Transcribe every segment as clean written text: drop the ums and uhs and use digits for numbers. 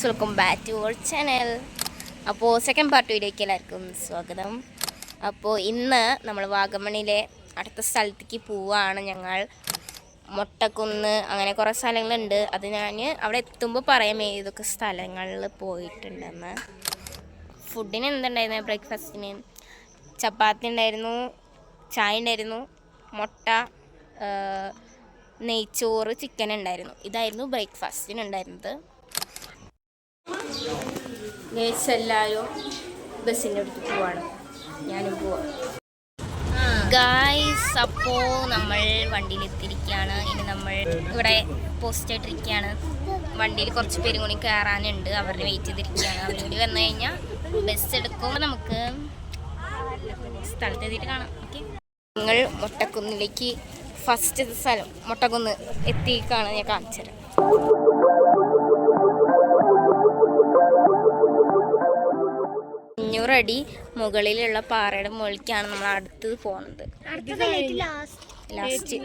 Welcome back to our channel. അപ്പോൾ second part വീഡിയോയ്ക്ക് എല്ലാവർക്കും സ്വാഗതം. അപ്പോൾ ഇന്ന് നമ്മൾ വാഗമണിലെ അടുത്ത സ്ഥലത്തേക്ക് പോവുകയാണ്. ഞങ്ങൾ മൊട്ടക്കുന്ന് അങ്ങനെ കുറേ സ്ഥലങ്ങളുണ്ട്. അത് ഞാൻ അവിടെ എത്തുമ്പോൾ പറയാം ഏതൊക്കെ സ്ഥലങ്ങളിൽ പോയിട്ടുണ്ടെന്ന്. ഫുഡിന് എന്തുണ്ടായിരുന്നു? ബ്രേക്ക്ഫാസ്റ്റിന് ചപ്പാത്തി ഉണ്ടായിരുന്നു, ചായ ഉണ്ടായിരുന്നു, മുട്ട, നെയ്ച്ചോറ്, ചിക്കൻ ഉണ്ടായിരുന്നു. ഇതായിരുന്നു ബ്രേക്ക്ഫാസ്റ്റിന് ഉണ്ടായിരുന്നത്. എല്ലാവരും ബസ്സിൻ്റെ അടുത്ത് പോവാണ്, ഞാനും പോവാം ഗായ്സ്. അപ്പോൾ നമ്മൾ വണ്ടിയിലെത്തിയിരിക്കുകയാണ്. ഇനി നമ്മൾ ഇവിടെ പോസ്റ്റ് ആയിട്ടിരിക്കുകയാണ്. വണ്ടിയിൽ കുറച്ച് പേരും കൂടി കയറാനുണ്ട്, അവരുടെ വെയിറ്റ് ചെയ്തിരിക്കുകയാണ്. അവരും കൂടി വന്നു കഴിഞ്ഞാൽ ബസ് എടുക്കുമ്പോൾ നമുക്ക് സ്ഥലത്തെത്തിയിട്ട് കാണാം. ഓക്കെ, ഞങ്ങൾ മൊട്ടക്കുന്നിലേക്ക് ഫസ്റ്റ് സ്ഥലം മൊട്ടക്കുന്ന് എത്തിക്കാണ്. ഞാൻ കാണിച്ചു തരാം. 500 അടി മുകളിലുള്ള പാറയുടെ മുകളിലേക്കാണ് നമ്മൾ അടുത്ത് പോകുന്നത്. ലാസ്റ്റ്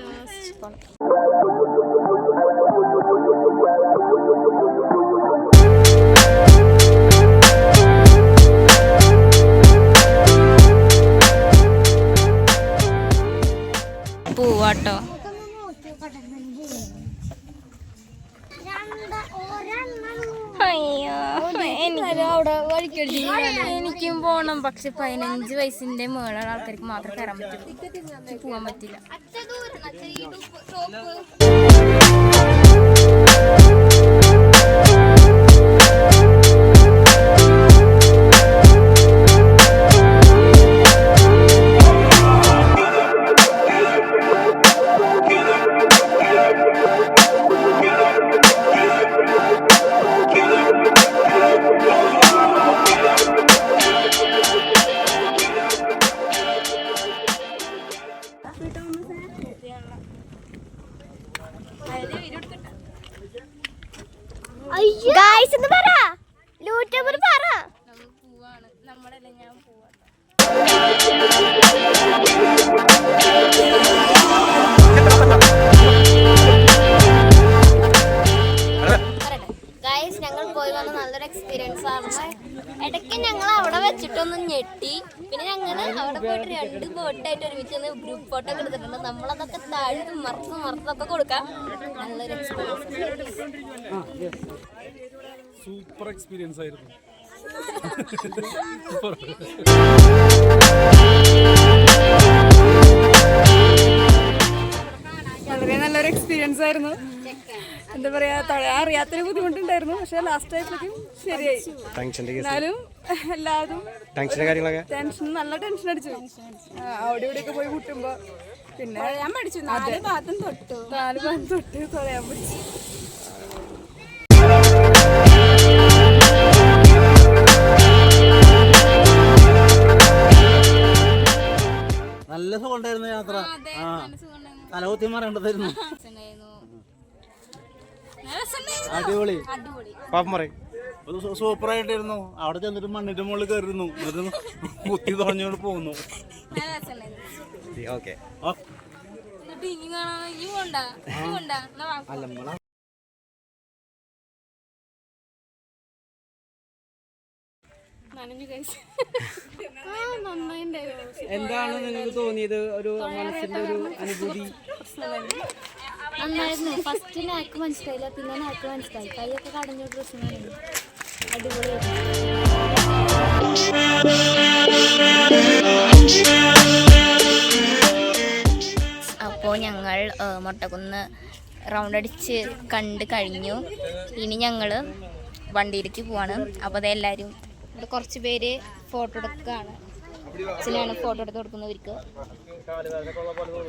പോണം. പോവാട്ടോ. എനിക്കും പോണം, പക്ഷെ 15 വയസ്സിന്റെ മേളുള്ള ആൾക്കാർക്ക് മാത്രമേ കയറാൻ പറ്റുള്ളൂ, പോകാൻ പറ്റില്ല. ഞങ്ങൾ പോയി വന്ന നല്ലൊരു എക്സ്പീരിയൻസ് ആണ്. ഇടയ്ക്ക് ഞങ്ങൾ അവിടെ വെച്ചിട്ടൊന്ന് ഞെട്ടി. പിന്നെ ഞങ്ങൾ അവിടെ പോയിട്ട് 2 ബോട്ടായിട്ട് ഒരുമിച്ച് ഗ്രൂപ്പ് ഫോട്ടോ ഒക്കെ എടുത്തിട്ടുണ്ട്. നമ്മളതൊക്കെ താഴ്ത്ത് മറത്തൊക്കെ കൊടുക്കാം. നല്ലൊരു എക്സ്പീരിയൻസ്, സൂപ്പർ എക്സ്പീരിയൻസ് ആയിരുന്നു. വളരെ നല്ലൊരു എക്സ്പീരിയൻസ് ആയിരുന്നു. എന്താ പറയാ, അറിയാത്തൊരു ബുദ്ധിമുട്ടുണ്ടായിരുന്നു, പക്ഷെ ലാസ്റ്റ് ആയപ്പോഴേക്കും ശരിയായി. എന്നാലും എല്ലാതും ടെൻഷൻ, നല്ല ടെൻഷൻ അടിച്ചു. അവിടെ ഇവിടെയൊക്കെ പോയി കൂട്ടുമ്പോ പിന്നെ ഞാൻ പഠിച്ചു 4 ഭാഗത്തും തൊട്ട് തൊഴയാൻ പഠിച്ചു. നല്ല സുഖം ഉണ്ടായിരുന്നു യാത്ര. തലകുത്തി മാറേണ്ടതായിരുന്നു. അടിപൊളി, സൂപ്പർ ആയിട്ടായിരുന്നു. അവിടെ ചെന്നിട്ട് മണ്ണിന്റെ മുകളിൽ കയറുന്നു, കുത്തി തുറഞ്ഞോണ്ട് പോകുന്നു. എന്താണ് നിങ്ങൾക്ക് തോന്നിയത്? ഒരു മനസ്സിന്റെ ഒരു അനുഭൂതി? നന്നായിരുന്നു. ഫസ്റ്റ് നാക്ക് മനസ്സിലായില്ല, പിന്നെ നാക്ക് മനസ്സിലായി. കൈയൊക്കെ കടഞ്ഞ പ്രശ്നമായിരുന്നു. അടിപൊളിയായിരുന്നു. അപ്പോൾ ഞങ്ങൾ മൊട്ടക്കുന്ന് റൗണ്ട് അടിച്ച് കണ്ട് കഴിഞ്ഞു. ഇനി ഞങ്ങൾ വണ്ടിയിലേക്ക് പോവാണ്. അപ്പോൾ അതെല്ലാവരും ഇവിടെ കുറച്ച് പേര് ഫോട്ടോ എടുക്കുകയാണ്. അച്ഛനാണ് ഫോട്ടോ എടുത്ത് കൊടുക്കുന്നവർക്ക്.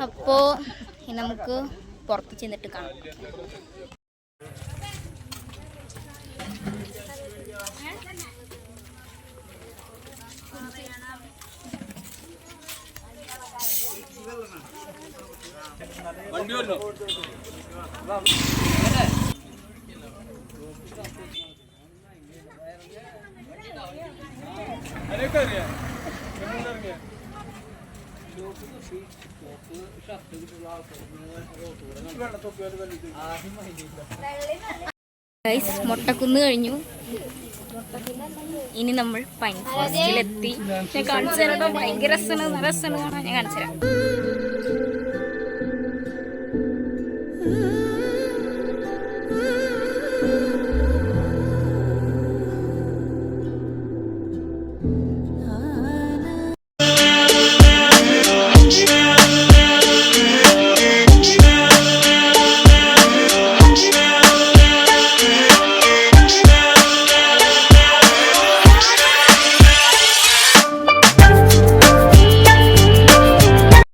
അപ്പോൾ നമുക്ക് പുറത്ത് ചെന്നിട്ട് കാണാം. ഗൈസ് മൊട്ടക്കുന്ന് കഴിഞ്ഞു. ഇനി നമ്മൾ പൈൻ ഫോറസ്റ്റിലെത്തി. ഞാൻ കാണിച്ചു തരാം. ഭയങ്കര രസമാണ്, നല്ല രസമാണ് കാണാൻ. ഞാൻ കാണിച്ചു തരാം.